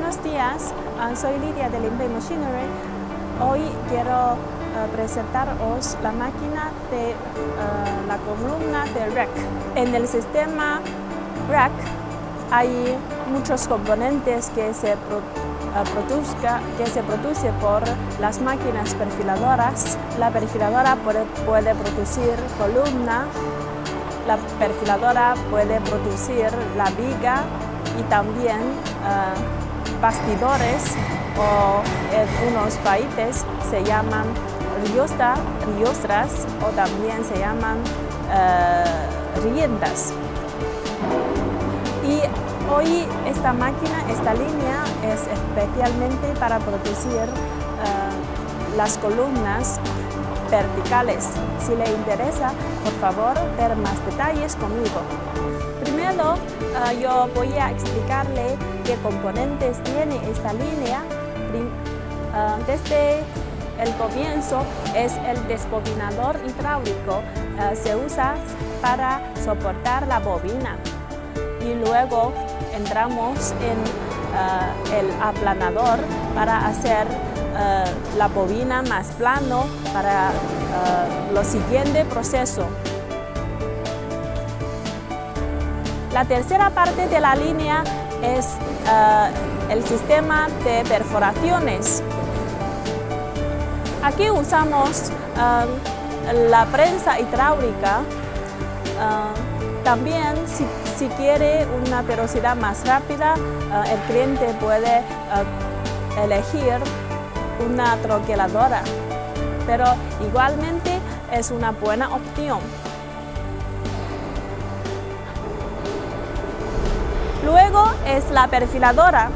buenos días, soy Lidia de Limbey Machinery. Hoy quiero presentaros la máquina de la columna de rack. En el sistema rack hay muchos componentes que se produce por las máquinas perfiladoras. La perfiladora puede producir columna, la perfiladora puede producir la viga y también bastidores, o en unos países se llaman riostras o también se llaman riendas. Y hoy esta máquina, esta línea es especialmente para producir las columnas verticales. Si le interesa, por favor, ver más detalles conmigo. Primero, yo voy a explicarle qué componentes tiene esta línea. Desde el comienzo es el desbobinador hidráulico. Se usa para soportar la bobina. Y luego entramos en el aplanador para hacer la bobina más plano para lo siguiente proceso. La tercera parte de la línea es el sistema de perforaciones. Aquí usamos la prensa hidráulica. También si quiere una velocidad más rápida, el cliente puede elegir una troqueladora, pero igualmente es una buena opción. Luego es la perfiladora.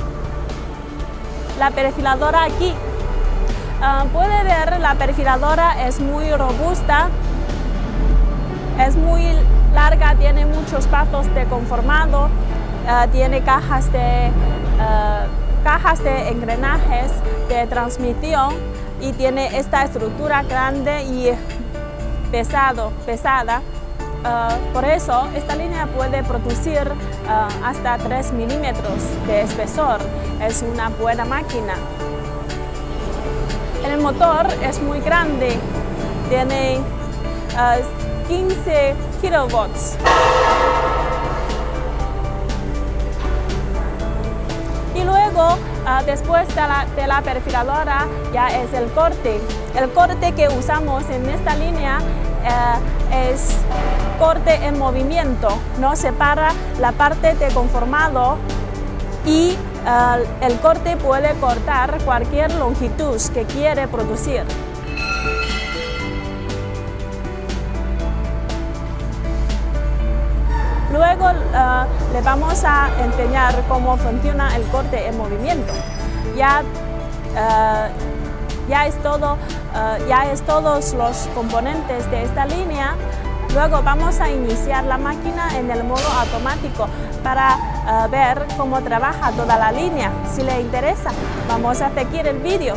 La perfiladora aquí. Puede ver, la perfiladora es muy robusta, es muy larga, tiene muchos pasos de conformado, tiene cajas de engranajes de transmisión y tiene esta estructura grande y pesada. Por eso esta línea puede producir hasta 3 milímetros de espesor. Es una buena máquina. El motor es muy grande, tiene 15 kilowatts. Y luego, después de la perfiladora, ya es el corte. El corte que usamos en esta línea es corte en movimiento. No separa la parte de conformado y el corte puede cortar cualquier longitud que quiere producir. Luego le vamos a enseñar cómo funciona el corte en movimiento. Ya es todos los componentes de esta línea. Luego vamos a iniciar la máquina en el modo automático para ver cómo trabaja toda la línea. Si le interesa, vamos a seguir el vídeo.